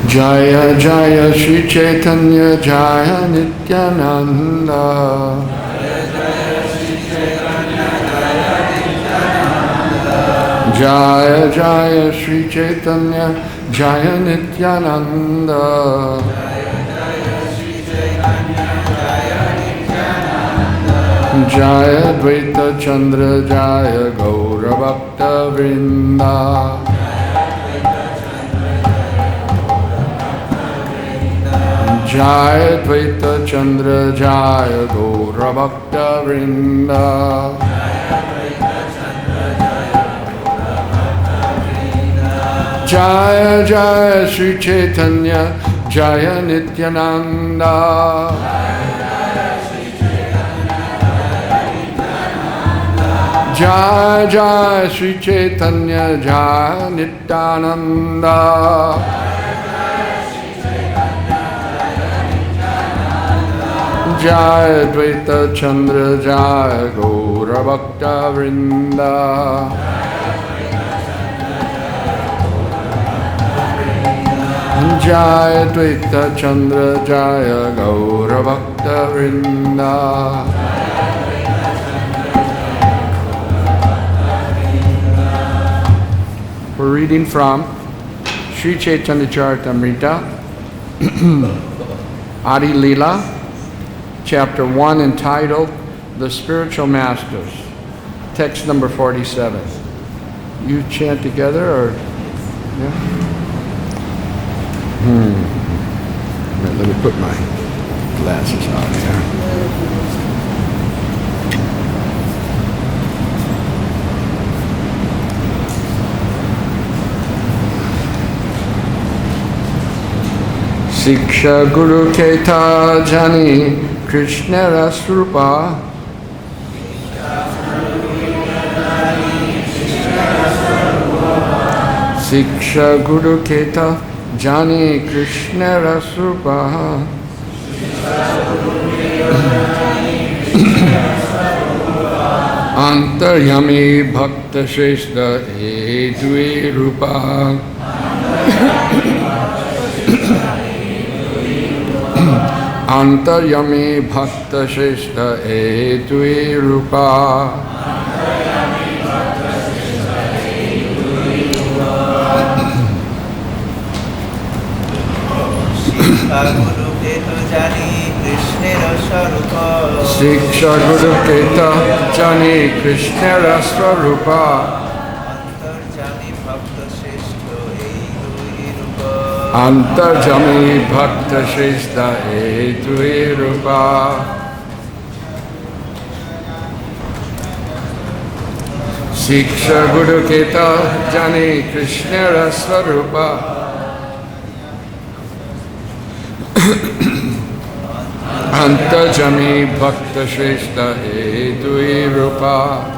Jaya Jaya Shri Chaitanya Jaya Nityananda. Jaya Jaya Shri Chaitanya Jaya Nityananda. Jaya Dvaita Chandra Jaya Gaura Bhakta Vrinda. Jaya Dvaita Chandra Jaya Gaura Bhakta Vrinda. Jaya Jaya Shri Chaitanya Jaya Nityananda. Jaya Jaya Shri Chaitanya Jaya Nityananda. Jaya Dvaita Chandra Jaya Gaura Bhakta Vrinda. Jaya Dvaita Chandra Jaya Gaura Bhakta Vrinda. We're reading from Sri Chaitanya Charitamrita, Adi Leela, Chapter 1, entitled The Spiritual Masters, text number 47. You chant together, or yeah? Let me put my glasses on here. Siksha Guru Keta Jani Krishna Rasrupa. Siksha Guru Keta Jani Krishna Rasrupa. Antaryami Bhakta Shrestha Edui Rupa. Antaryami Bhakta Shrestha Edui Rupa. Siksha Guru Keta Jani Krishna Raswarupa. Antarjami Bhakta Shrestha Edui Rupa. Siksha Guru Keta Jani Krishna Raswarupa. Antarjami Bhakta Shrestha Edui Rupa.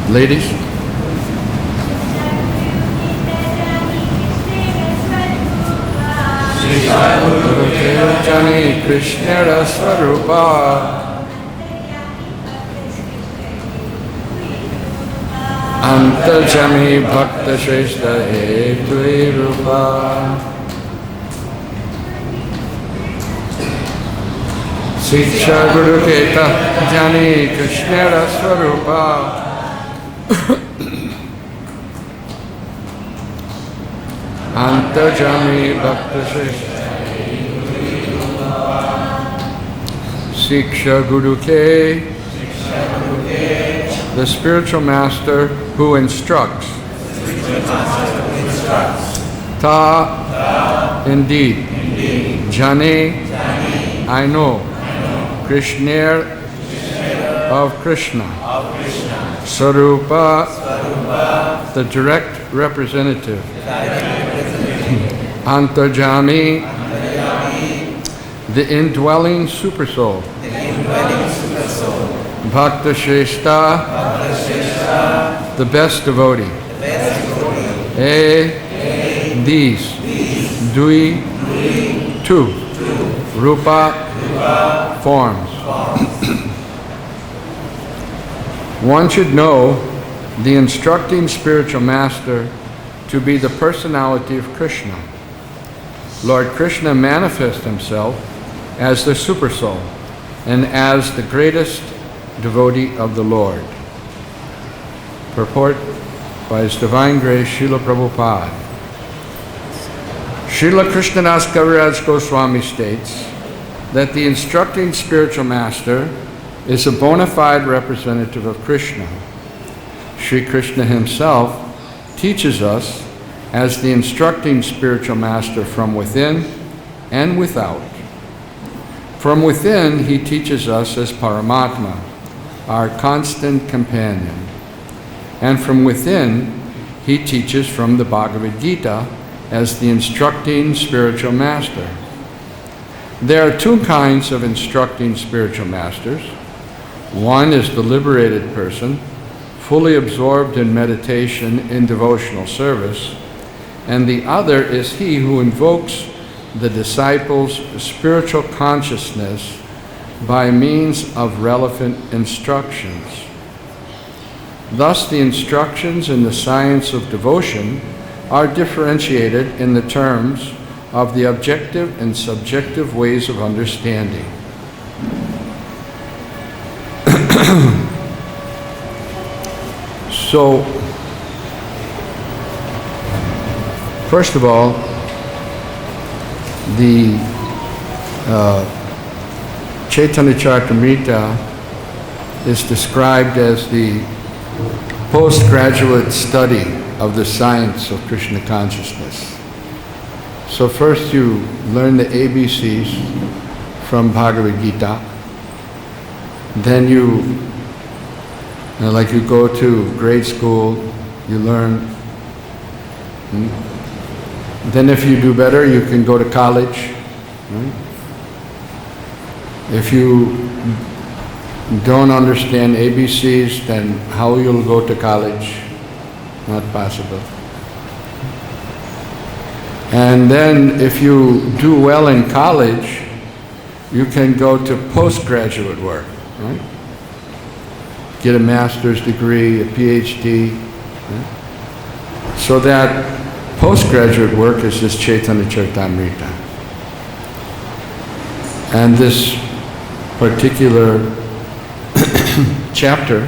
Ladies? Jani Krishna Raswarupa. Antarjami Bhakta Shrestha Edui Rupa. Siksha Guru Keta Jani Krishna Raswarupa. Antarjami Bhakta Shrestha Siksha Guru Ke, the spiritual master who instructs. Ta, indeed. Jane, I know. Krishna, of Krishna. Sarupa, the direct representative. Antarjami, the indwelling supersoul. Bhakta Shrestha, the best devotee. these, dui, two, rupa, forms. One should know the instructing spiritual master to be the personality of Krishna. Lord Krishna manifests himself as the Supersoul and as the greatest devotee of the Lord. Purport by His Divine Grace, Srila Prabhupada. Srila Krishnadas Kaviraj Goswami states that the instructing spiritual master is a bona fide representative of Krishna. Sri Krishna himself teaches us as the instructing spiritual master from within and without. From within, he teaches us as Paramatma, our constant companion. And from within, he teaches from the Bhagavad-Gita as the instructing spiritual master. There are two kinds of instructing spiritual masters. One is the liberated person, fully absorbed in meditation in devotional service, and the other is he who invokes the disciple's spiritual consciousness by means of relevant instructions. Thus, the instructions in the science of devotion are differentiated in the terms of the objective and subjective ways of understanding. So, first of all, the Chaitanya Charitamrita is described as the postgraduate study of the science of Krishna consciousness. So first you learn the ABCs from Bhagavad-Gita, then you go to grade school, you learn. Then if you do better, you can go to college. Right? If you don't understand ABCs, then how you'll go to college? Not possible. And then if you do well in college, you can go to postgraduate work, right? Get a master's degree, a PhD. Right? So that postgraduate work is this Chaitanya Charitamrita. And this particular chapter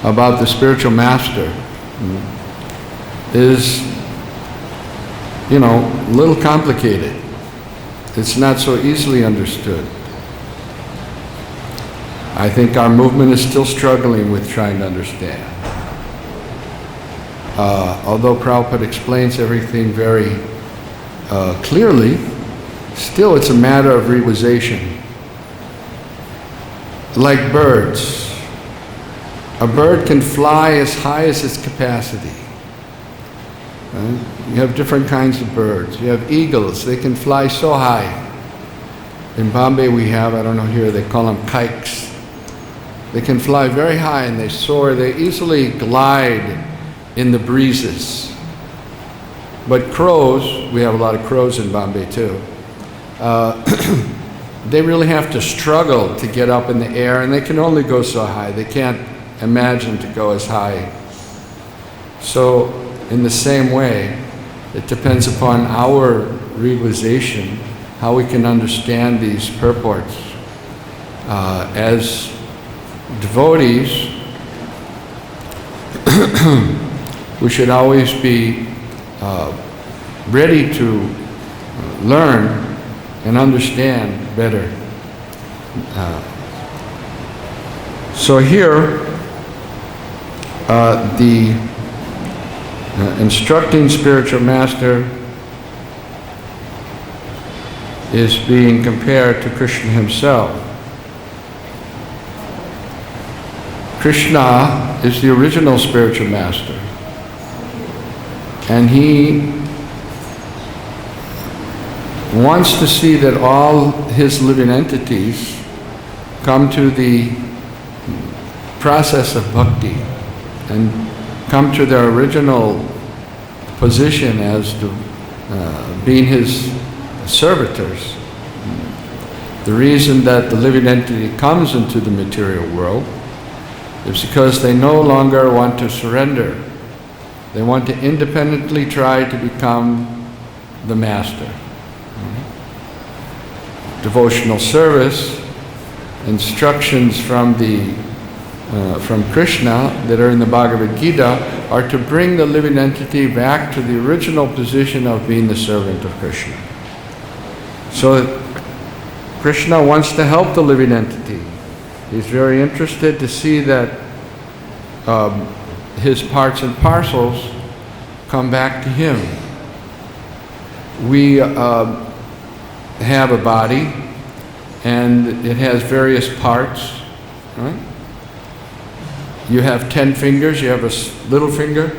about the spiritual master is, a little complicated. It's not so easily understood. I think our movement is still struggling with trying to understand. Although Prabhupada explains everything very clearly, still it's a matter of realization. Like birds, a bird can fly as high as its capacity. Right? You have different kinds of birds. You have eagles, they can fly so high. In Bombay we have, I don't know here, they call them kikes. They can fly very high and they soar, they easily glide in the breezes. But crows, we have a lot of crows in Bombay too, they really have to struggle to get up in the air, and they can only go so high. They can't imagine to go as high. So in the same way, it depends upon our realization, how we can understand these purports. As devotees, we should always be ready to learn and understand better. So here, the instructing spiritual master is being compared to Krishna himself. Krishna is the original spiritual master, and he wants to see that all his living entities come to the process of bhakti and come to their original position as to being his servitors. The reason that the living entity comes into the material world is because they no longer want to surrender. They want to independently try to become the master. Devotional service, instructions from Krishna that are in the Bhagavad-Gita are to bring the living entity back to the original position of being the servant of Krishna. So Krishna wants to help the living entity. He's very interested to see that his parts and parcels come back to him. We have a body, and it has various parts, right? You have 10 fingers, you have a little finger.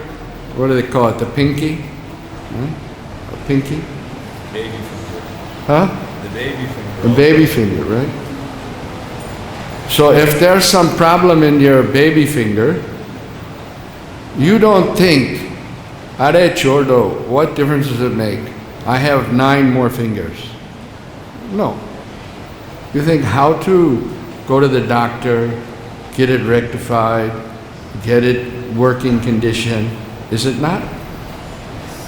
What do they call it? The pinky? Right? A pinky? Baby finger. Huh? The baby finger. The baby finger, right? So if there's some problem in your baby finger, you don't think, Are chordo, what difference does it make? I have 9 more fingers. No. You think how to go to the doctor, get it rectified, get it working condition, is it not?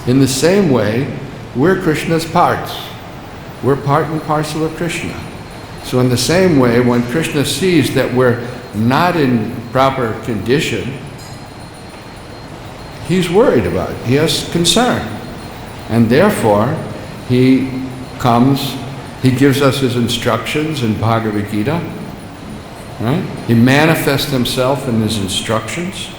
In the same way, we're Krishna's parts. We're part and parcel of Krishna. So in the same way, when Krishna sees that we're not in proper condition, he's worried about it. He has concern. And therefore, he comes, he gives us his instructions in Bhagavad-Gita. Right? He manifests himself in his instructions.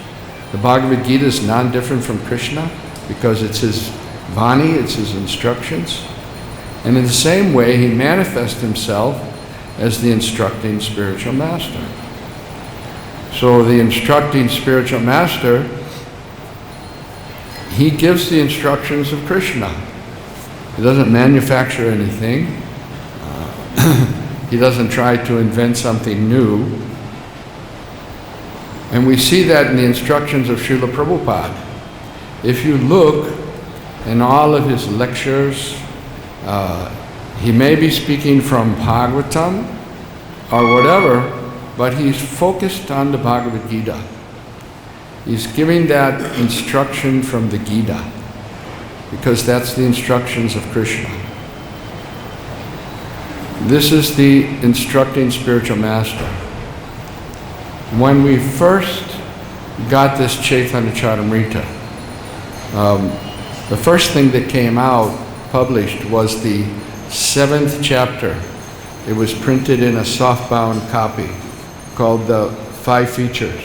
The Bhagavad-Gita is non-different from Krishna because it's his Vani, it's his instructions. And in the same way, he manifests himself as the instructing spiritual master. So the instructing spiritual master, he gives the instructions of Krishna. He doesn't manufacture anything. He doesn't try to invent something new. And we see that in the instructions of Srila Prabhupada. If you look in all of his lectures, he may be speaking from Bhagavatam or whatever, but he's focused on the Bhagavad-Gita. He's giving that instruction from the Gita, because that's the instructions of Krishna. This is the instructing spiritual master. When we first got this Chaitanya Charitamrita, the first thing that came out, published, was the 7th chapter. It was printed in a softbound copy called the 5 Features.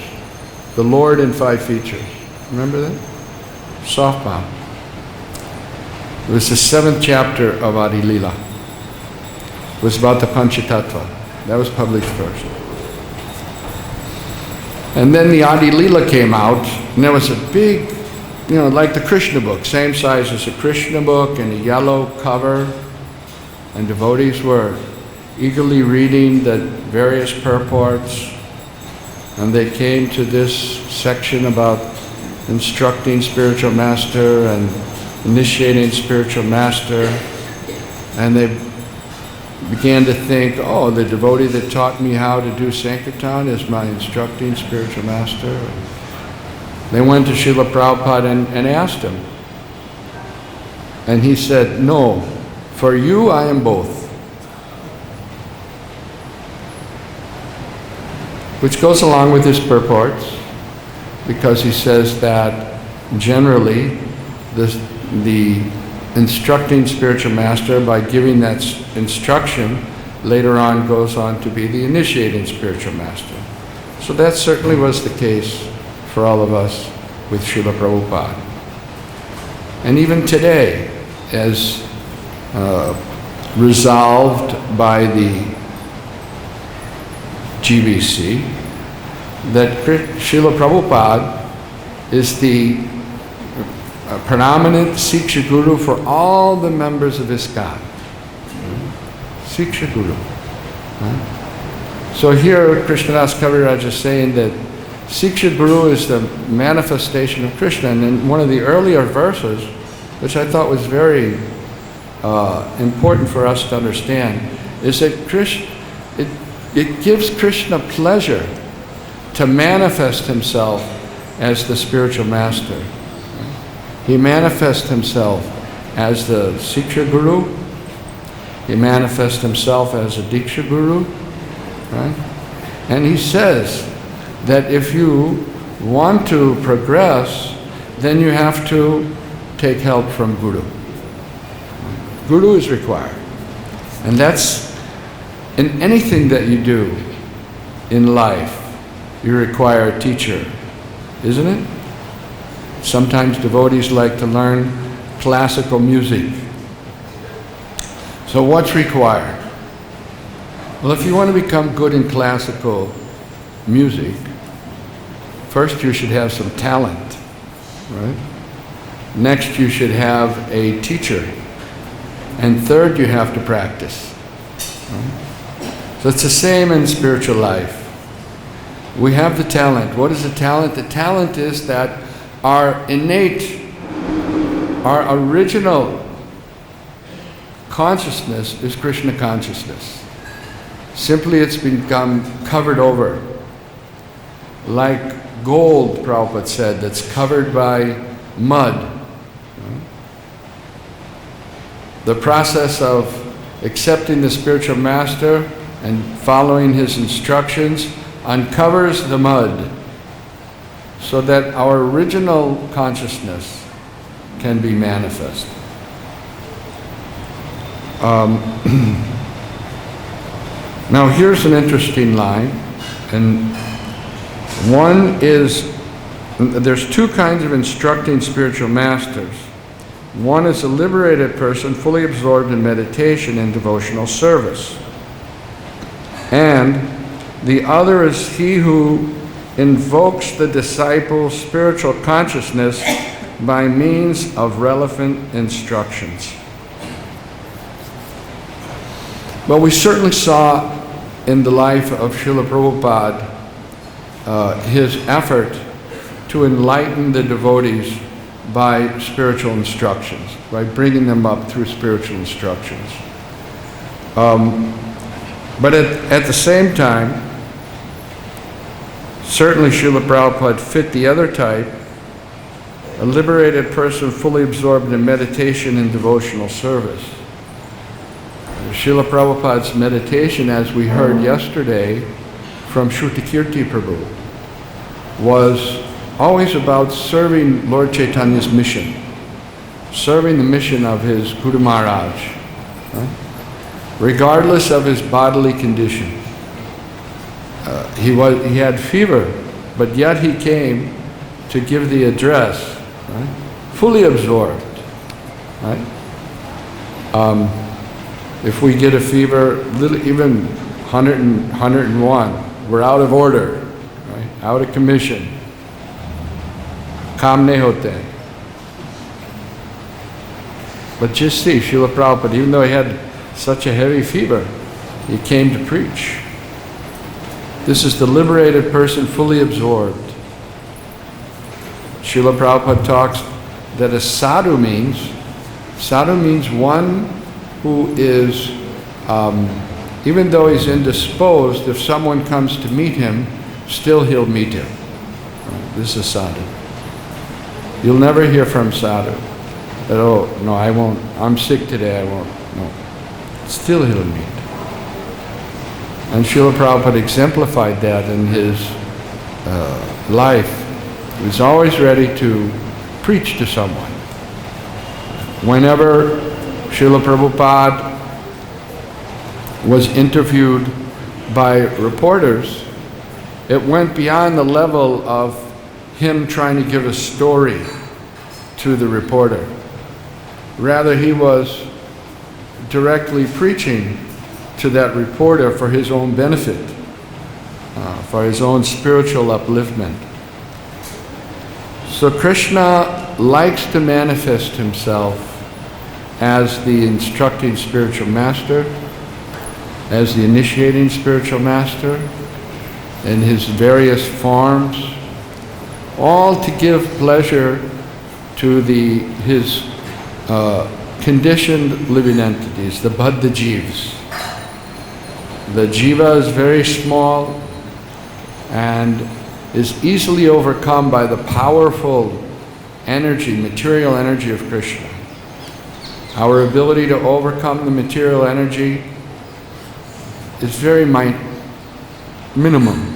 The Lord in 5 Features. Remember that? Softbound. It was the 7th chapter of Adi Lila. It was about the Panchatattva. That was published first. And then the Adi Lila came out, and there was a big, like the Krishna book, same size as a Krishna book, and a yellow cover, and devotees were eagerly reading the various purports, and they came to this section about instructing spiritual master and initiating spiritual master, and they began to think, oh, the devotee that taught me how to do Sankirtan is my instructing spiritual master. They went to Srila Prabhupada and asked him. And he said, no, for you I am both. Which goes along with his purports, because he says that generally the instructing spiritual master, by giving that instruction, later on goes on to be the initiating spiritual master. So that certainly was the case for all of us with Srila Prabhupada. And even today, as resolved by the GBC, that Srila Prabhupada is the predominant Siksha Guru for all the members of ISKCON. Siksha Guru. So here Krishnadas Kaviraj is saying that Siksha Guru is the manifestation of Krishna. And in one of the earlier verses, which I thought was very important for us to understand, is that it gives Krishna pleasure to manifest himself as the spiritual master. He manifests himself as the Siksha Guru. He manifests himself as a Diksha Guru. Right? And he says that if you want to progress, then you have to take help from Guru. Guru is required. And that's in anything that you do in life, you require a teacher, isn't it? Sometimes devotees like to learn classical music. So what's required? Well, if you want to become good in classical music, first you should have some talent, right? Next you should have a teacher. And third, you have to practice. Right? So it's the same in spiritual life. We have the talent. What is the talent? The talent is that our innate, our original consciousness is Krishna consciousness. Simply it's become covered over. Like gold, Prabhupada said, that's covered by mud. The process of accepting the spiritual master and following his instructions uncovers the mud so that our original consciousness can be manifest. Now here's an interesting line, and one is, there's two kinds of instructing spiritual masters. One is a liberated person fully absorbed in meditation and devotional service. And the other is he who invokes the disciple's spiritual consciousness by means of relevant instructions. Well, we certainly saw in the life of Srila Prabhupada his effort to enlighten the devotees by spiritual instructions, by bringing them up through spiritual instructions. But at the same time, certainly Srila Prabhupada fit the other type, a liberated person fully absorbed in meditation and devotional service. Srila Prabhupada's meditation, as we heard yesterday from Shrutikirti Prabhu, was always about serving Lord Chaitanya's mission, serving the mission of his Guru Maharaj, right? Regardless of his bodily condition. He had fever, but yet he came to give the address, right? Fully absorbed. Right? If we get a fever, even 100 and 101, we're out of order, right? Out of commission. Kam nahi hote. But just see, Srila Prabhupada, even though he had such a heavy fever, he came to preach. This is the liberated person fully absorbed. Srila Prabhupada talks that a sadhu means one who is, even though he's indisposed, if someone comes to meet him, still he'll meet him. This is sadhu. You'll never hear from sadhu that, oh, no, I won't, I'm sick today, I won't. No. Still he'll meet. And Srila Prabhupada exemplified that in his life. He was always ready to preach to someone. Whenever Srila Prabhupada was interviewed by reporters, it went beyond the level of him trying to give a story to the reporter. Rather, he was directly preaching to that reporter for his own benefit, for his own spiritual upliftment. So Krishna likes to manifest himself as the instructing spiritual master, as the initiating spiritual master, in his various forms, all to give pleasure to his conditioned living entities, the Baddha Jivas. The Jiva is very small and is easily overcome by the powerful energy, material energy of Krishna. Our ability to overcome the material energy is very minimum.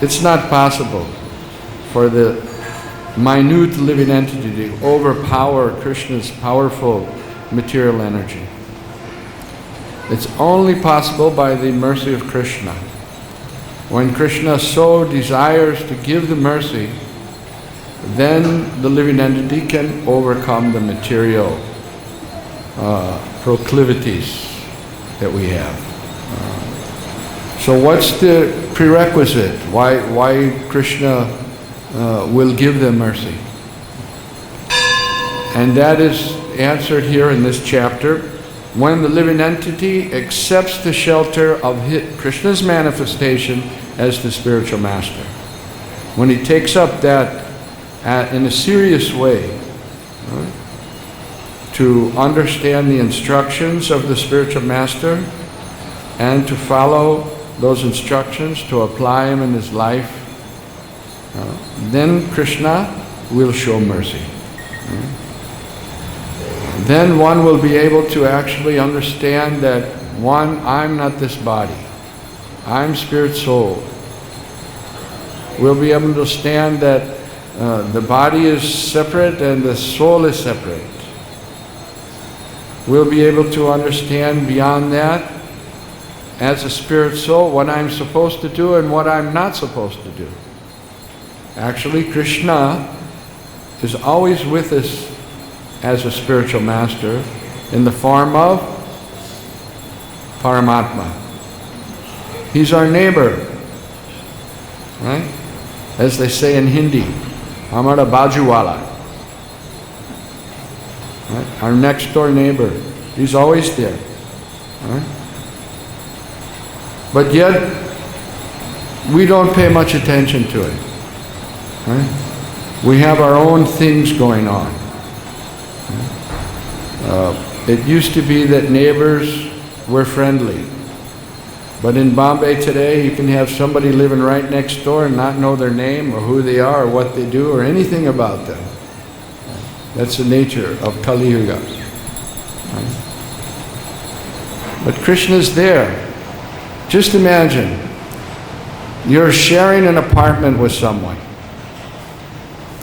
It's not possible for the minute living entity to overpower Krishna's powerful material energy. It's only possible by the mercy of Krishna. When Krishna so desires to give the mercy, then the living entity can overcome the material proclivities that we have. So what's the prerequisite? Why Krishna will give them mercy? And that is answered here in this chapter. When the living entity accepts the shelter of Krishna's manifestation as the spiritual master. When he takes up that in a serious way, right, to understand the instructions of the spiritual master and to follow those instructions, to apply them in his life, then Krishna will show mercy. Then one will be able to actually understand that, one, I'm not this body. I'm spirit soul. We'll be able to understand that the body is separate and the soul is separate. We'll be able to understand beyond that, as a spirit soul, what I'm supposed to do and what I'm not supposed to do. Actually, Krishna is always with us as a spiritual master in the form of Paramatma. He's our neighbor, right? As they say in Hindi, Hamara Bajuwala. Right? Our next door neighbor. He's always there. Right? But yet, we don't pay much attention to it. Right? We have our own things going on. It used to be that neighbors were friendly. But in Bombay today, you can have somebody living right next door and not know their name or who they are or what they do or anything about them. That's the nature of Kali Yuga. Right? But Krishna's there. Just imagine, you're sharing an apartment with someone.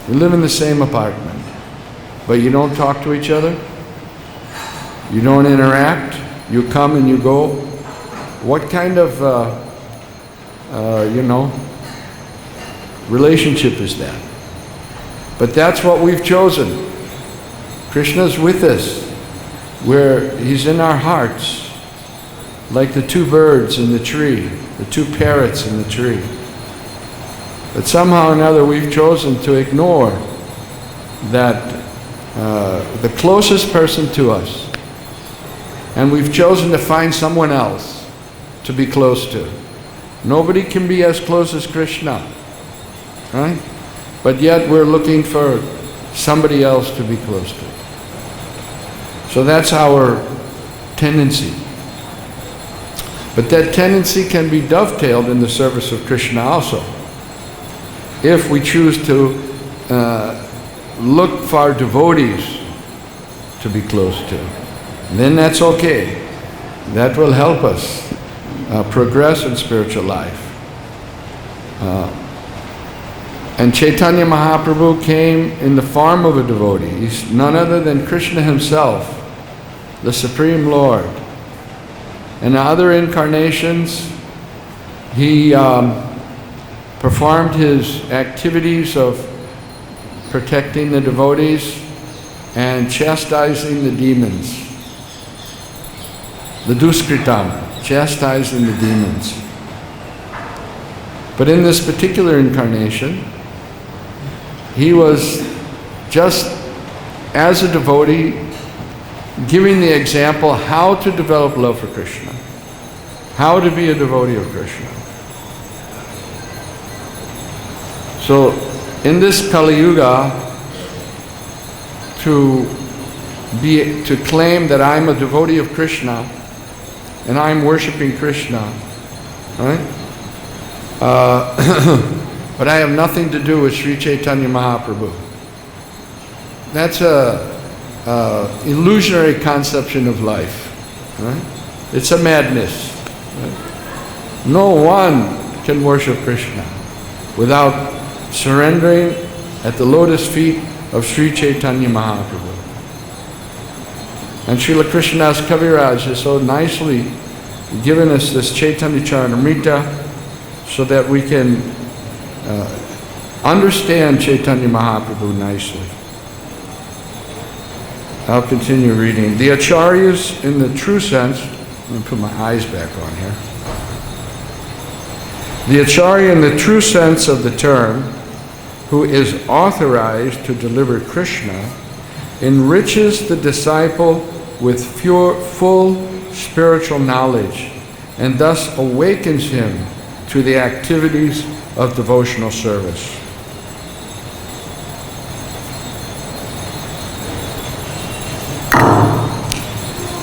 You live in the same apartment, but you don't talk to each other. You don't interact. You come and you go. What kind of, relationship is that? But that's what we've chosen. Krishna's with us, where He's in our hearts, like the two birds in the tree, the two parrots in the tree. But somehow or another we've chosen to ignore that the closest person to us, and we've chosen to find someone else to be close to. Nobody can be as close as Krishna, right? But yet we're looking for somebody else to be close to. So that's our tendency. But that tendency can be dovetailed in the service of Krishna also. If we choose to look for devotees to be close to, then that's okay. That will help us progress in spiritual life. And Chaitanya Mahaprabhu came in the form of a devotee. He's none other than Krishna himself, the Supreme Lord. In other incarnations, he performed his activities of protecting the devotees and chastising the demons. The Duskritam, chastising the demons. But in this particular incarnation, he was just as a devotee giving the example how to develop love for Krishna, how to be a devotee of Krishna. So in this Kali Yuga, to claim that I'm a devotee of Krishna and I'm worshiping Krishna, right? But I have nothing to do with Sri Chaitanya Mahaprabhu. That's a illusionary conception of life, right? It's a madness. Right? No one can worship Krishna without surrendering at the lotus feet of Sri Chaitanya Mahaprabhu. And Srila Krishnadas Kaviraj has so nicely given us this Chaitanya Charitamrita so that we can understand Chaitanya Mahaprabhu nicely. I'll continue reading. The Acharyas in the true sense, let me put my eyes back on here. The Acharya in the true sense of the term, who is authorized to deliver Krishna, enriches the disciple with full spiritual knowledge and thus awakens him to the activities of devotional service.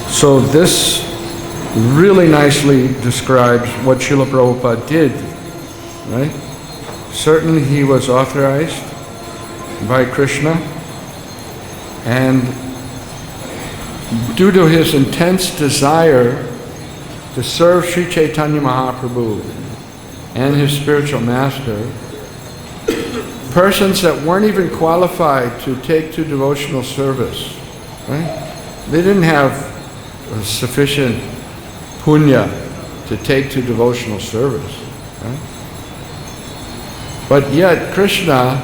So this really nicely describes what Srila Prabhupada did, right? Certainly he was authorized by Krishna, and due to his intense desire to serve Sri Chaitanya Mahaprabhu and his spiritual master, persons that weren't even qualified to take to devotional service, right? They didn't have sufficient punya to take to devotional service, right? But yet Krishna,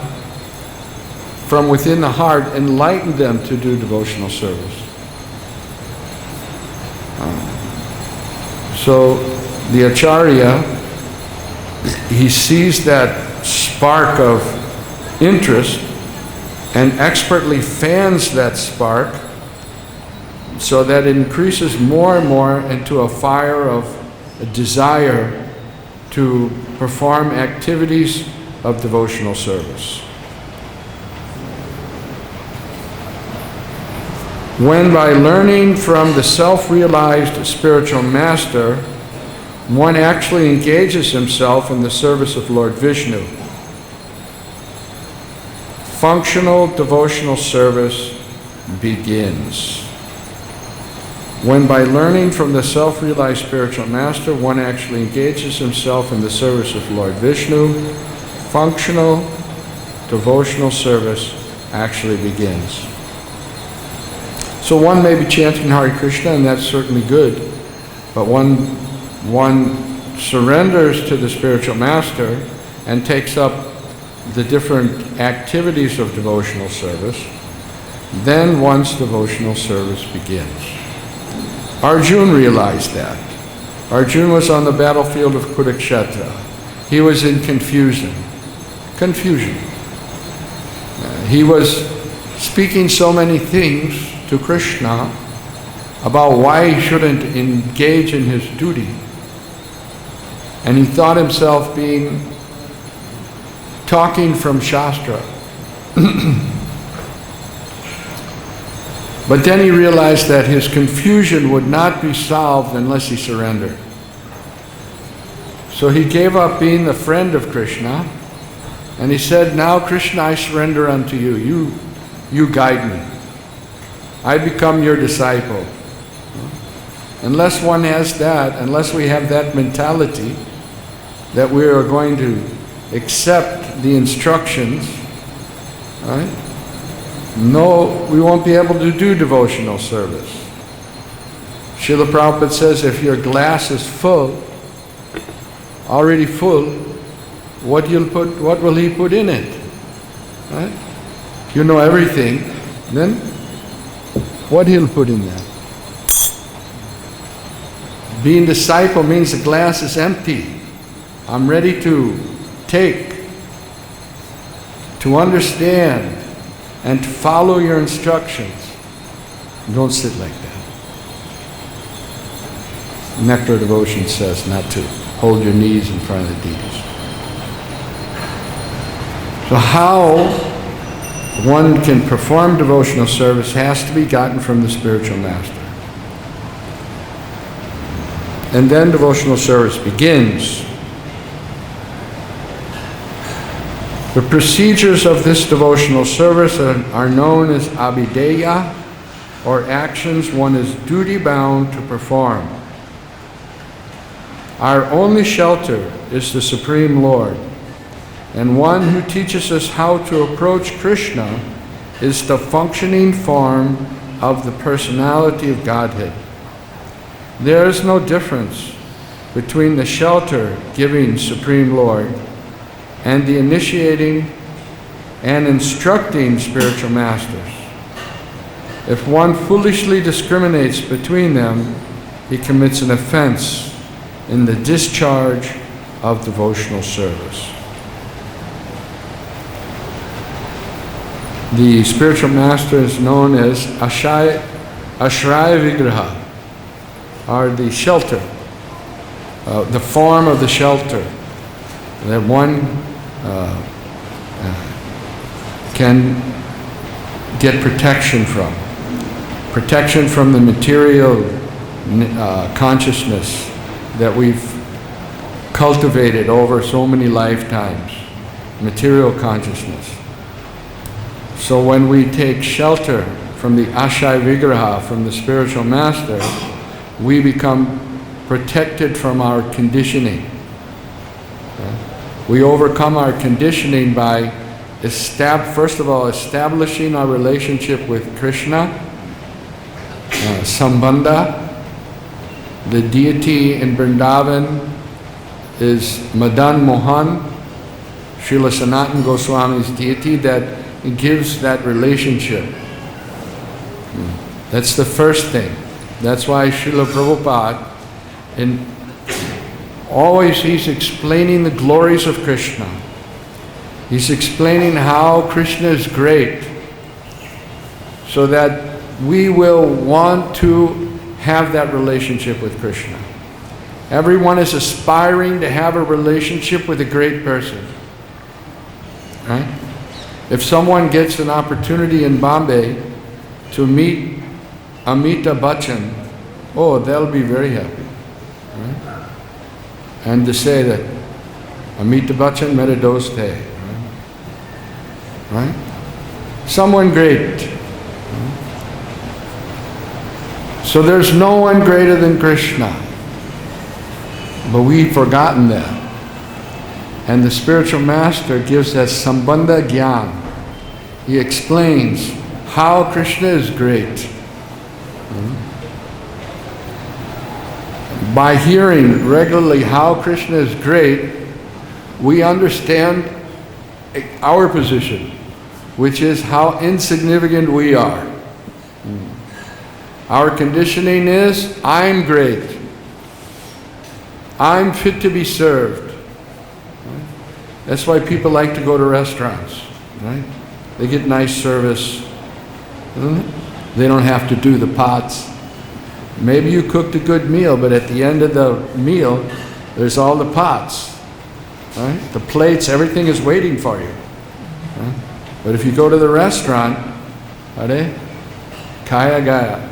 from within the heart, enlightened them to do devotional service. So the Acharya, he sees that spark of interest and expertly fans that spark so that it increases more and more into a fire of a desire to perform activities of devotional service. When by learning from the self-realized spiritual master, one actually engages himself in the service of Lord Vishnu, functional devotional service begins. When by learning from the self-realized spiritual master, one actually engages himself in the service of Lord Vishnu, functional devotional service actually begins. So one may be chanting Hare Krishna, and that's certainly good, but one surrenders to the spiritual master and takes up the different activities of devotional service, then one's devotional service begins. Arjuna realized that. Arjuna was on the battlefield of Kurukshetra. He was in confusion. He was speaking so many things to Krishna about why he shouldn't engage in his duty. And he thought himself being talking from Shastra. But then he realized that his confusion would not be solved unless he surrendered. So he gave up being the friend of Krishna, and he said, "Now Krishna, I surrender unto you. You guide me. I become your disciple." Unless one has that, unless we have that mentality that we are going to accept the instructions, right? No, we won't be able to do devotional service. Srila Prabhupada says if your glass is full, already full, what will he put in it? Right? You know everything, then what he'll put in there? Being disciple means the glass is empty. I'm ready to take, to understand, and to follow your instructions. Don't sit like that. Nectar Devotion says not to hold your knees in front of the deities. So how one can perform devotional service has to be gotten from the spiritual master. And then devotional service begins. The procedures of this devotional service are known as abhideya, or actions one is duty-bound to perform. Our only shelter is the Supreme Lord, and one who teaches us how to approach Krishna is the functioning form of the personality of Godhead. There is no difference between the shelter-giving Supreme Lord and the initiating and instructing spiritual masters. If one foolishly discriminates between them, he commits an offense in the discharge of devotional service. The spiritual master is known as Ashraya Vigraha, or the shelter, the form of the shelter that one can get protection from the material consciousness that we've cultivated over so many lifetimes, material consciousness. So when we take shelter from the Ashraya Vigraha, from the spiritual master, we become protected from our conditioning. We overcome our conditioning by first of all establishing our relationship with Krishna, Sambandha. The deity in Vrindavan is Madan Mohan, Srila Sanatana Goswami's deity that gives that relationship. That's the first thing. That's why Srila Prabhupada, he's explaining the glories of Krishna. He's explaining how Krishna is great, so that we will want to have that relationship with Krishna. Everyone is aspiring to have a relationship with a great person. Right? If someone gets an opportunity in Bombay to meet Amitabh Bachchan, they'll be very happy. Right? And to say that Amitabh Bachchan mere dost hai. Right? Someone great. So there's no one greater than Krishna. But we've forgotten that. And the spiritual master gives us Sambandha Gyan. He explains how Krishna is great. By hearing regularly how Krishna is great, we understand our position, which is how insignificant we are. Our conditioning is, I'm great. I'm fit to be served. That's why people like to go to restaurants, right? They get nice service. They don't have to do the pots. Maybe you cooked a good meal, but at the end of the meal, there's all the pots, right? The plates, everything is waiting for you. Right? But if you go to the restaurant, Hare, Kaya Gaya.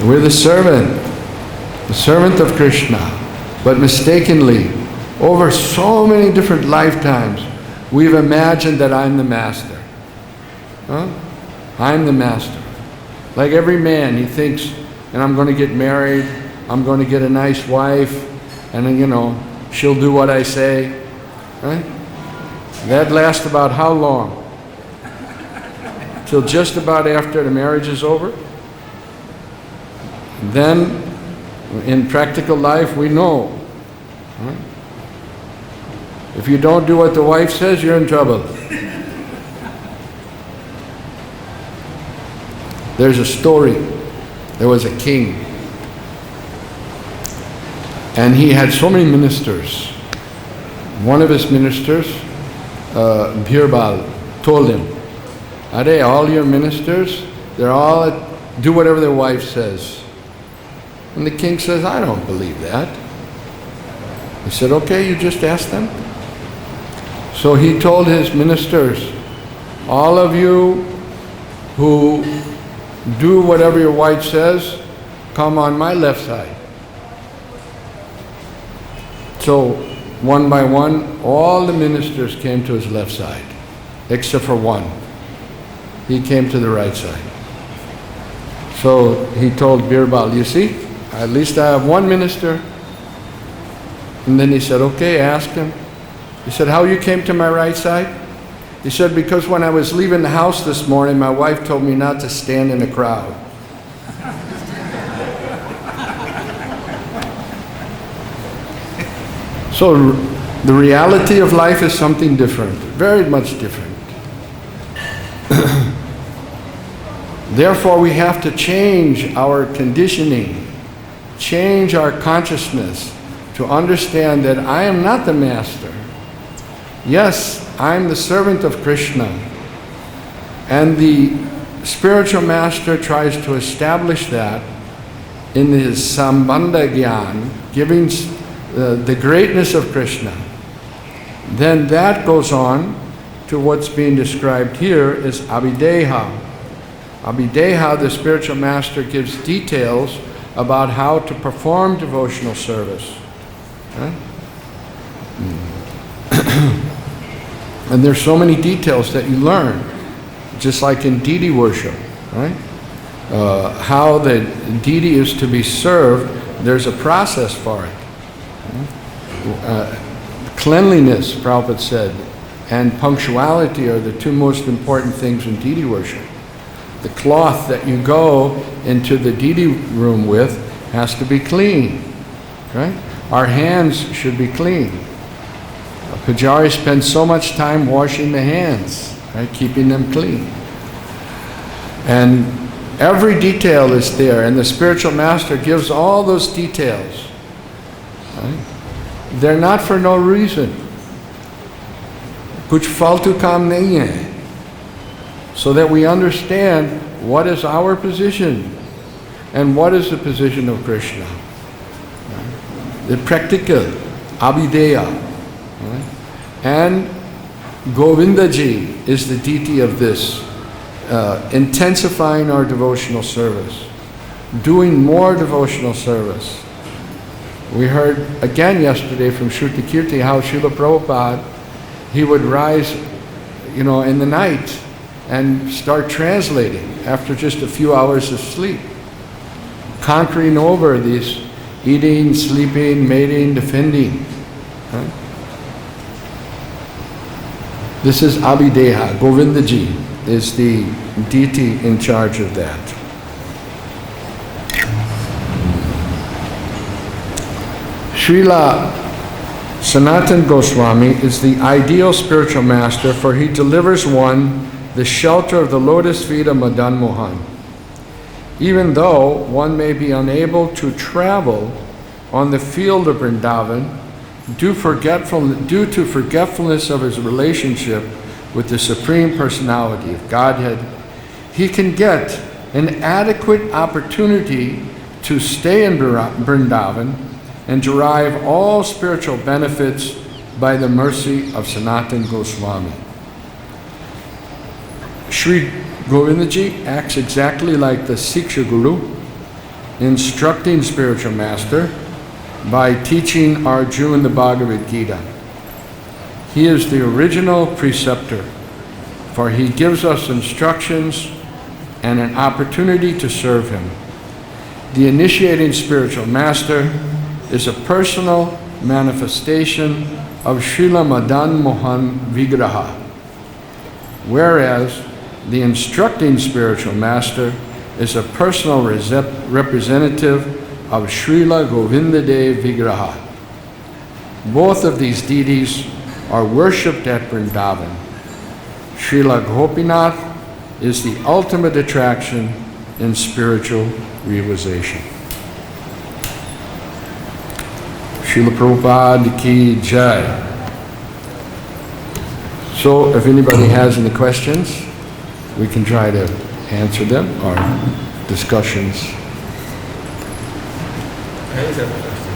We're the servant of Krishna. But mistakenly, over so many different lifetimes, we've imagined that I'm the master. I'm the master. Like every man, he thinks, and I'm going to get married, I'm going to get a nice wife, and then, she'll do what I say. Right? That lasts about how long? Till just about after the marriage is over? Then, in practical life, we know. Right? If you don't do what the wife says, you're in trouble. There's a story. There was a king. And he had so many ministers. One of his ministers, Birbal, told him, "Are all your ministers, they're all do whatever their wife says." And the king says, "I don't believe that. He said, okay, you just ask them. So he told his ministers, all of you who do whatever your wife says, come on my left side. So one by one, all the ministers came to his left side, except for one. He came to the right side. So he told Birbal, you see, at least I have one minister. And then he said, okay, ask him. He said, how you came to my right side? He said, because when I was leaving the house this morning, my wife told me not to stand in a crowd. So the reality of life is something different, very much different. Therefore, we have to change our conditioning, change our consciousness to understand that I am not the master. Yes, I'm the servant of Krishna. And the spiritual master tries to establish that in his Sambandha Gyan, giving the greatness of Krishna. Then that goes on to what's being described here as Abhideha. Abhideha, the spiritual master, gives details about how to perform devotional service. And there's so many details that you learn, just like in deity worship, right? How the deity is to be served, there's a process for it. Cleanliness, Prabhupada said, and punctuality are the two most important things in deity worship. The cloth that you go into the deity room with has to be clean, right? Our hands should be clean. A pujari spends so much time washing the hands, right? Keeping them clean. And every detail is there, and the spiritual master gives all those details. Right? They're not for no reason. Kuch faltu kaam nahi hai. So that we understand what is our position and what is the position of Krishna. Right? The practical, Abhideya. Right? And Govindaji is the deity of this, intensifying our devotional service, doing more devotional service. We heard again yesterday from Shruti Kirti how Srila Prabhupada, he would rise, in the night and start translating after just a few hours of sleep, conquering over these eating, sleeping, mating, defending. Right? This is Abhideha. Govindaji is the deity in charge of that. Srila Sanatana Goswami is the ideal spiritual master, for he delivers one the shelter of the lotus feet of Madan Mohan. Even though one may be unable to travel on the field of Vrindavan due to forgetfulness of his relationship with the Supreme Personality of Godhead, he can get an adequate opportunity to stay in Vrindavan and derive all spiritual benefits by the mercy of Sanatana Goswami. Sri Govindaji acts exactly like the Siksha Guru, instructing spiritual master by teaching Arjuna the Bhagavad-Gita. He is the original preceptor, for he gives us instructions and an opportunity to serve him. The initiating spiritual master is a personal manifestation of Srila Madan Mohan Vigraha, whereas the instructing spiritual master is a personal representative of Srila Govindadev Vigraha. Both of these deities are worshipped at Vrindavan. Srila Gopinath is the ultimate attraction in spiritual realization. Srila Prabhupada ki jai. So if anybody has any questions, we can try to answer them, or discussions. I always have a question.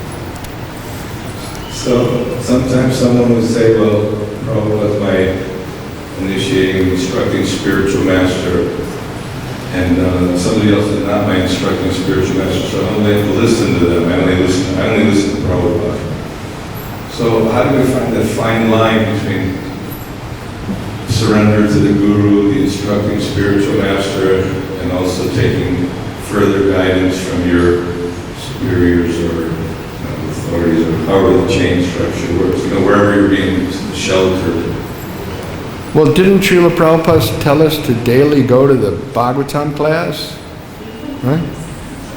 So sometimes someone would say, well, Prabhupada's my initiating, instructing spiritual master, and somebody else is not my instructing spiritual master, so I only have to listen to them. I only listen to Prabhupada. So how do we find that fine line between surrender to the Guru, the instructing spiritual master, and also taking further guidance from your superiors or authorities, or however the chain structure works, wherever you're being sheltered? Well, didn't Srila Prabhupada tell us to daily go to the Bhagavatam class? Right?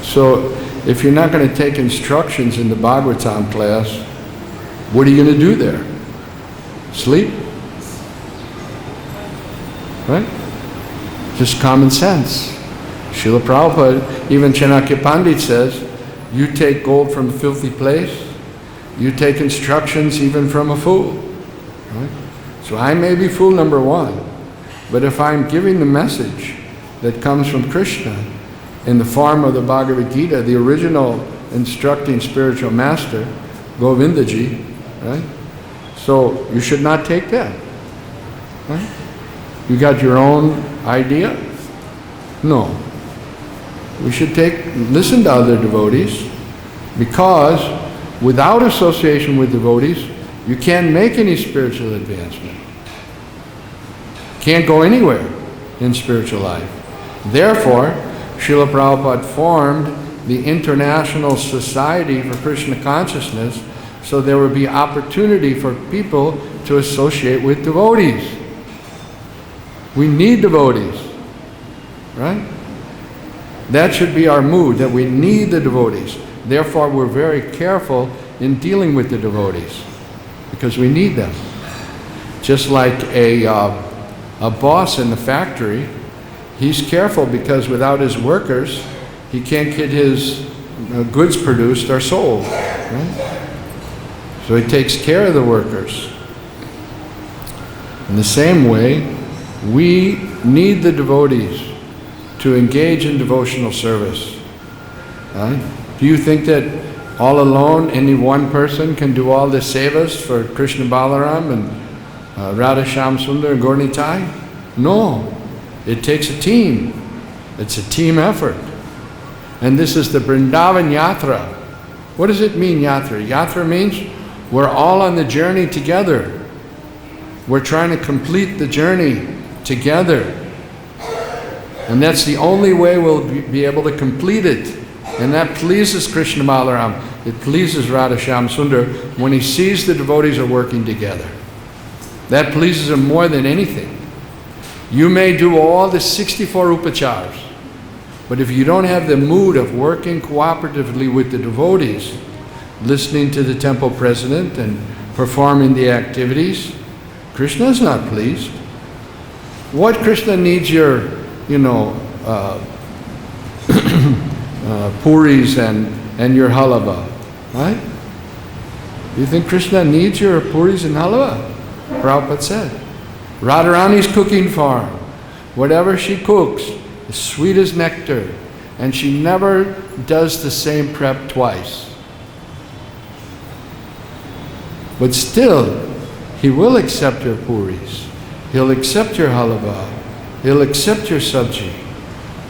So, if you're not going to take instructions in the Bhagavatam class, what are you going to do there? Sleep? Right? Just common sense. Srila Prabhupada, even Chanakya Pandit says, you take gold from a filthy place, you take instructions even from a fool. Right? So I may be fool number one, but if I'm giving the message that comes from Krishna in the form of the Bhagavad-Gita, the original instructing spiritual master, Govindaji, right? So you should not take that. Right? You got your own idea? No. We should listen to other devotees, because without association with devotees, you can't make any spiritual advancement. Can't go anywhere in spiritual life. Therefore, Srila Prabhupada formed the International Society for Krishna Consciousness, so there would be opportunity for people to associate with devotees. We need devotees, right? That should be our mood, that we need the devotees. Therefore, we're very careful in dealing with the devotees, because we need them. Just like a boss in the factory, he's careful because without his workers, he can't get his goods produced or sold. Right? So he takes care of the workers. In the same way, we need the devotees to engage in devotional service. Right? Do you think that all alone, any one person can do all the sevas for Krishna Balaram and Radha Shyam Sundar and Gaur Nitai? No. It takes a team. It's a team effort. And this is the Vrindavan Yatra. What does it mean, Yatra? Yatra means we're all on the journey together. We're trying to complete the journey together. And that's the only way we'll be able to complete it. And that pleases Krishna Balaram. It pleases Radha Shyam Sundar when he sees the devotees are working together. That pleases him more than anything. You may do all the 64 upachars, but if you don't have the mood of working cooperatively with the devotees, listening to the temple president and performing the activities, Krishna is not pleased. What Krishna needs your, puris and your halava, right? You think Krishna needs your puris and halava? Prabhupada said, Radharani's cooking for him. Whatever she cooks is sweet as nectar, and she never does the same prep twice. But still, he will accept your puris. He'll accept your halava. He'll accept your sabji.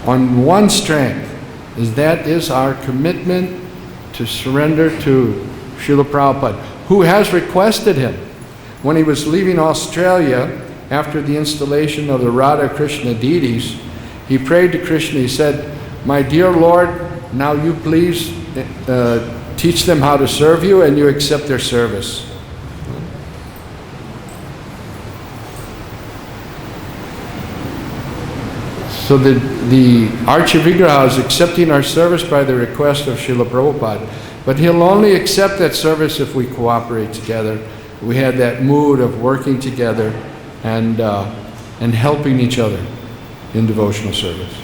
On one strength, that is our commitment to surrender to Srila Prabhupada, who has requested him. When he was leaving Australia, after the installation of the Radha Krishna deities, he prayed to Krishna. He said, my dear Lord, now you please teach them how to serve you, and you accept their service. So the Archa-Vigraha is accepting our service by the request of Srila Prabhupada. But he'll only accept that service if we cooperate together. We had that mood of working together and helping each other in devotional service.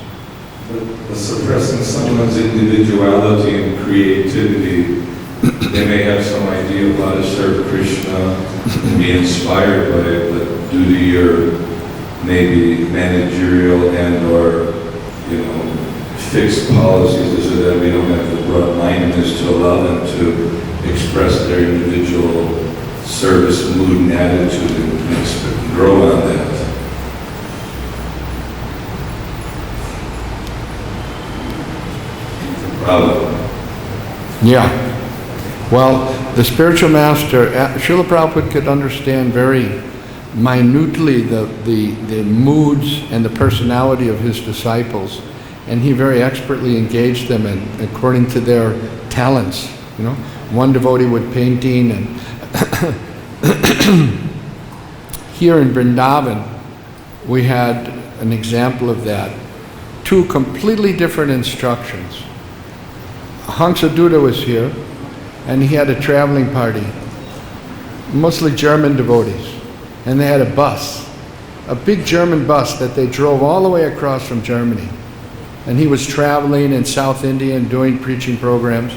But suppressing someone's individuality and creativity, they may have some idea of how to serve Krishna and be inspired by it, but due to your maybe managerial and or fixed policies, so that we don't have the broad-mindedness to allow them to express their individual service mood and attitude and grow on that. Problem. Yeah. Well, the spiritual master, Srila Prabhupada could understand very minutely the moods and the personality of his disciples, and he very expertly engaged them according to their talents. You know, one devotee with painting, and here in Vrindavan we had an example of that. Two completely different instructions. Hansaduta was here, and he had a traveling party, mostly German devotees, and they had a bus, a big German bus that they drove all the way across from Germany. And he was traveling in South India and doing preaching programs,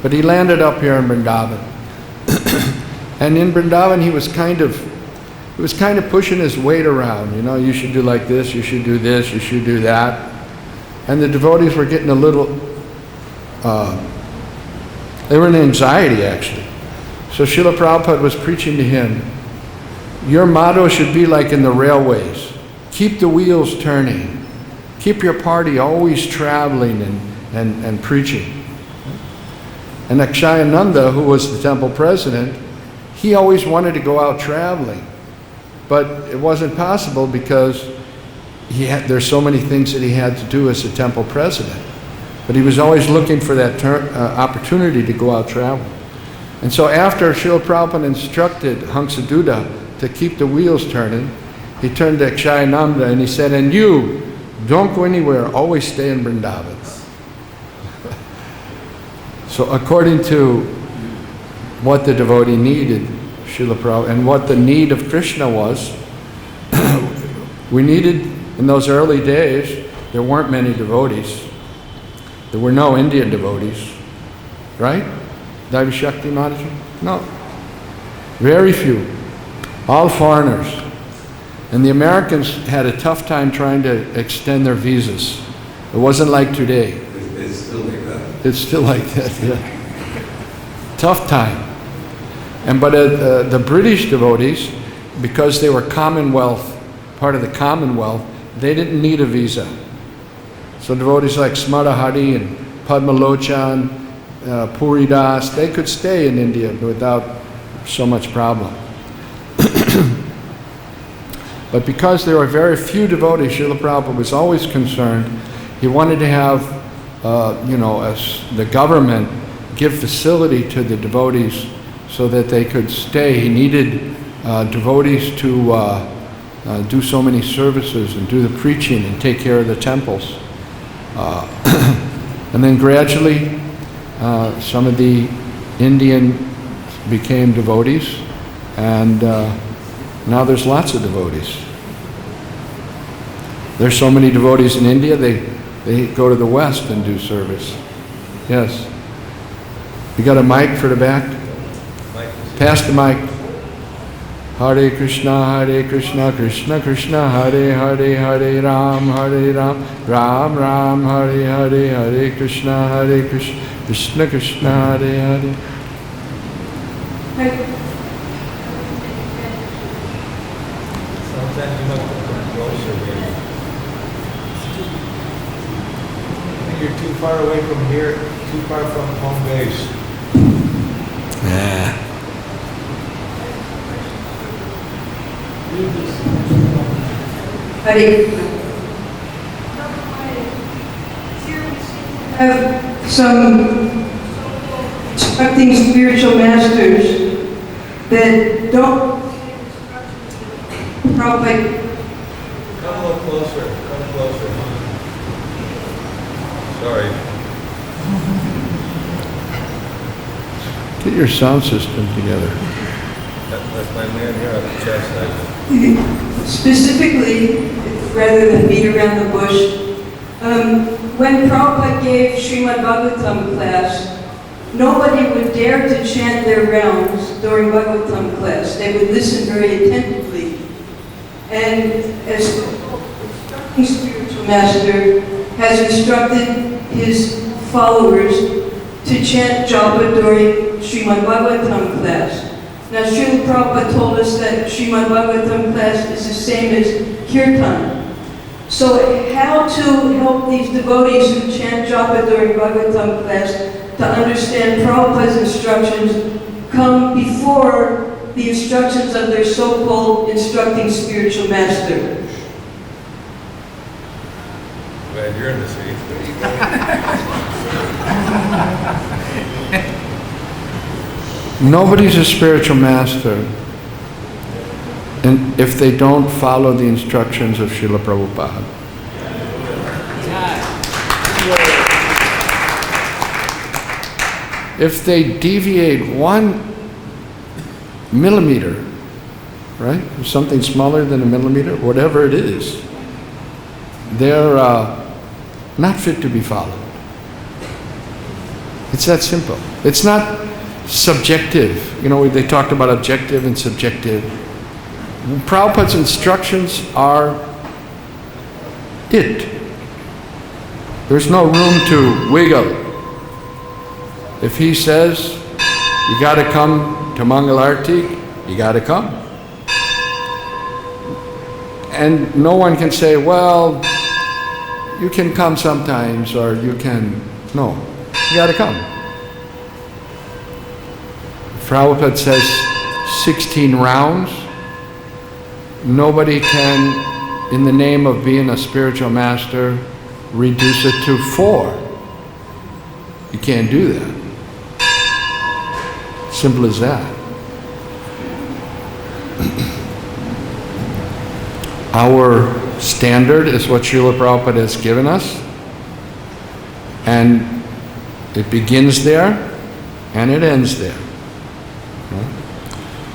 but he landed up here in Vrindavan. And in Vrindavan he was kind of pushing his weight around. You know, you should do like this, you should do this, you should do that. And the devotees were getting a little, they were in anxiety actually. So Srila Prabhupada was preaching to him, your motto should be like in the railways, keep the wheels turning. Keep your party always traveling and preaching. And Akshayananda, who was the temple president, he always wanted to go out traveling. But it wasn't possible because there's so many things that he had to do as the temple president. But he was always looking for that opportunity to go out traveling. And so after Srila Prabhupada instructed Hansaduta to keep the wheels turning, he turned to Akshayananda and he said, and you, don't go anywhere, always stay in Vrindavan. So according to what the devotee needed, Srila Prabhupada, and what the need of Krishna was, we needed, in those early days, there weren't many devotees. There were no Indian devotees, right? Daivi Shakti Mataji? No. Very few. All foreigners. And the Americans had a tough time trying to extend their visas. It wasn't like today. It's still like that. It's still like that, yeah. Tough time. But the British devotees, because they were Commonwealth, part of the Commonwealth, they didn't need a visa. So devotees like Smarahari and Padmalochan, Puridas, they could stay in India without so much problem. But because there were very few devotees, Srila Prabhupada was always concerned. He wanted to have, as the government give facility to the devotees so that they could stay. He needed devotees to do so many services and do the preaching and take care of the temples. And then gradually, some of the Indian became devotees, and now there's lots of devotees. There's so many devotees in India, they go to the West and do service. Yes. You got a mic for the back? Pass the mic. Hare Krishna, Krishna Krishna, Hare Hare, Hare Ram, Ram Ram, Hare Hare, Hare Krishna, Krishna Krishna, Hare Hare. Sometimes you must come closer, maybe. I think you're too far away from here, too far from home base. Yeah. Hare have some instructing spiritual masters that don't probably. Come a little closer, come closer. Sorry. Get your sound system together. That's my man here on the chest. Specifically, rather than beat around the bush, when Prabhupada gave Srimad Bhagavatam class, nobody would dare to chant their rounds during Bhagavatam class. They would listen very attentively. And as the spiritual master has instructed his followers to chant japa during Srimad Bhagavatam class. Now, Srila Prabhupada told us that Srimad Bhagavatam class is the same as Kirtan. So how to help these devotees who chant japa during Bhagavatam class to understand Prabhupada's instructions come before the instructions of their so-called instructing spiritual master? Glad you're in the seat. Nobody's a spiritual master and if they don't follow the instructions of Srila Prabhupada. If they deviate 1 millimeter, right? Something smaller than a millimeter, whatever it is, they're not fit to be followed. It's that simple. It's not subjective. You know, they talked about objective and subjective. Prabhupada's instructions are it. There's no room to wiggle. If he says, you got to come to Mangalarti, you got to come. And no one can say, well, you can come sometimes, or you can, no, you got to come. Prabhupada says 16 rounds. Nobody can, in the name of being a spiritual master, reduce it to 4. You can't do that. Simple as that. Our standard is what Srila Prabhupada has given us, and it begins there and it ends there.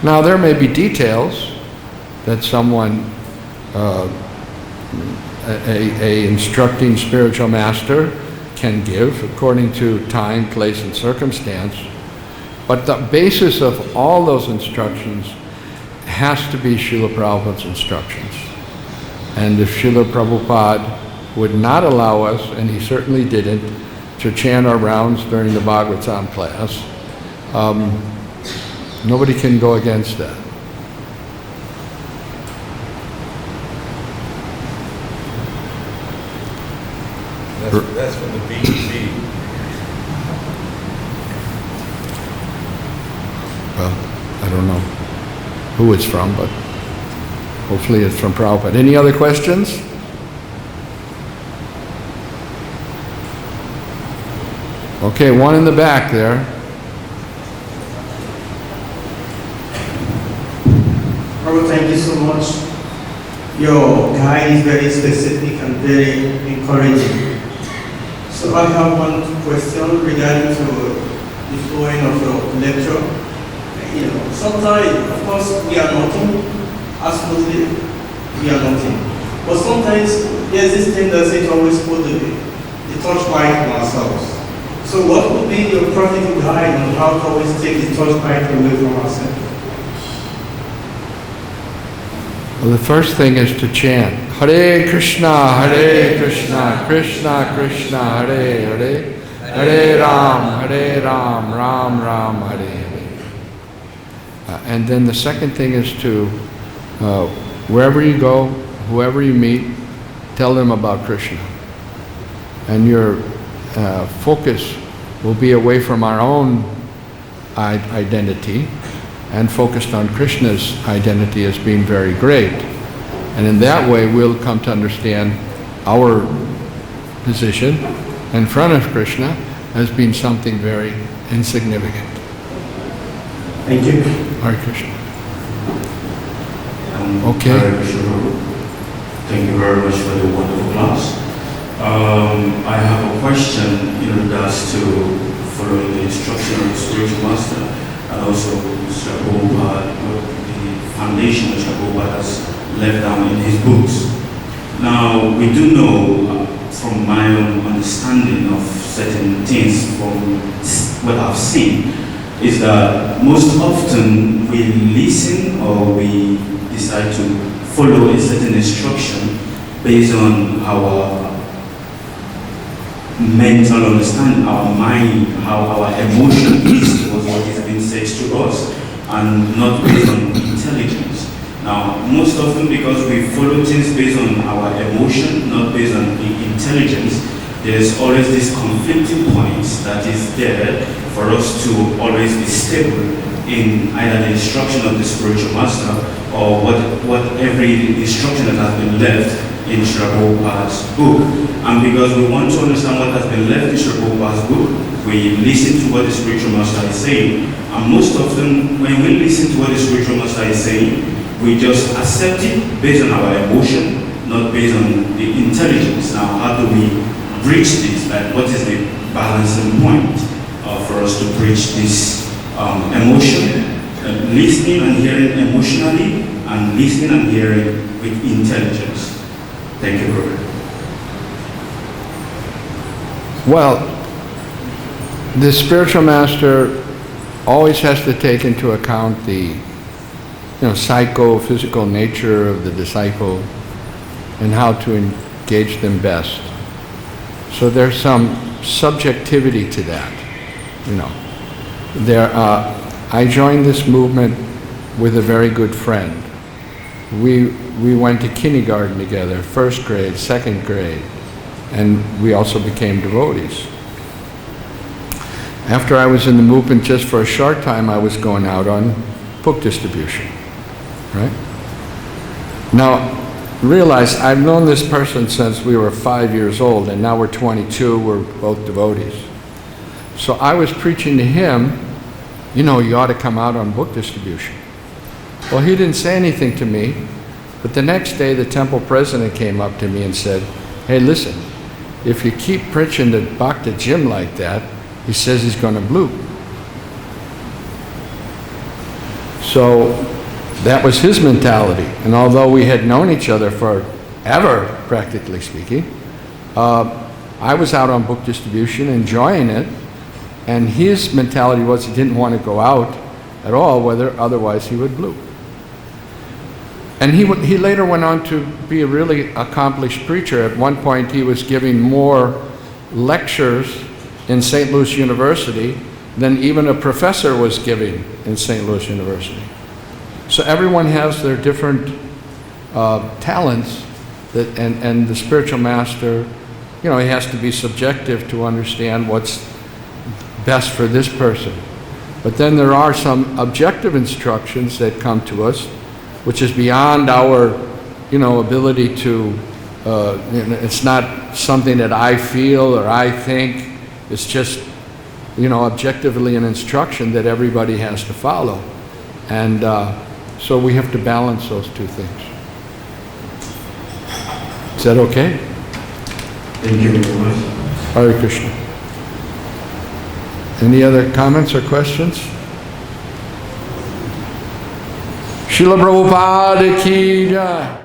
Now there may be details that someone, a instructing spiritual master can give according to time, place, and circumstance, but the basis of all those instructions has to be Srila Prabhupada's instructions. And if Srila Prabhupada would not allow us, and he certainly didn't, to chant our rounds during the Bhagavatam class, nobody can go against that. That's from the BEB. Well, I don't know who it's from, but hopefully it's from Prabhupada. Any other questions? Okay, one in the back there. Prabhu, thank you so much. Your guide is very specific and very encouraging. So I have one question regarding to the flowing of your lecture. You know, sometimes, of course, we are nothing. Absolutely, we are nothing. But sometimes there's this tendency to always put the torchlight on ourselves. So what would be your practical guide on how to always take the torchlight away from ourselves? Well, the first thing is to chant Hare Krishna, Krishna Krishna, Hare Hare, Hare Ram, Ram Ram, Hare Hare. And then the second thing is to, wherever you go, whoever you meet, tell them about Krishna. And your focus will be away from our own identity and focused on Krishna's identity as being very great. And in that way, we'll come to understand our position in front of Krishna as being something very insignificant. Thank you. Hare Krishna. Okay. Hare Krishna. Thank you very much for the wonderful class. I have a question in regards to following the instruction of the spiritual master and also Mr. Prabhupada, the foundation Mr. Prabhupada has left down in his books. Now, we do know from my own understanding of certain things from what I've seen is that most often we listen or we decide to follow a certain instruction based on our mental understanding, our mind, how our emotion is towards what is being said to us, and not based on intelligence. Now, most often because we follow things based on our emotion, not based on intelligence, there's always this conflicting point that is there for us to always be stable in either the instruction of the spiritual master or what every instruction that has been left in Sri Prabhupada's book. And because we want to understand what has been left in Sri Prabhupada's book, we listen to what the spiritual master is saying. And most often, when we listen to what the spiritual master is saying, we just accept it based on our emotion, not based on the intelligence. Now, how do we bridge this? Like, what is the balancing point for us to bridge this emotion, listening and hearing emotionally, and listening and hearing with intelligence? Thank you, brother. Well, the spiritual master always has to take into account the psycho-physical nature of the disciple and how to engage them best. So there's some subjectivity to that. I joined this movement with a very good friend. We went to kindergarten together, first grade, second grade, and we also became devotees. After I was in the movement just for a short time, I was going out on book distribution, right? Now, realize I've known this person since we were 5 years old, and now we're 22, we're both devotees. So I was preaching to him, you ought to come out on book distribution. Well, he didn't say anything to me, but the next day the temple president came up to me and said, hey, listen, if you keep preaching to Bhakta Jim like that, he says he's going to bloop. So that was his mentality. And although we had known each other forever, practically speaking, I was out on book distribution, enjoying it, and his mentality was he didn't want to go out at all, whether otherwise he would bloop. And he later went on to be a really accomplished preacher. At one point, he was giving more lectures in St. Louis University than even a professor was giving in St. Louis University. So everyone has their different talents, and the spiritual master, he has to be subjective to understand what's best for this person. But then there are some objective instructions that come to us, which is beyond our, ability to, it's not something that I feel or I think. It's just, objectively an instruction that everybody has to follow. And so we have to balance those two things. Is that okay? Thank you very much. Hare Krishna. Any other comments or questions? Srila Prabhupada ki jai.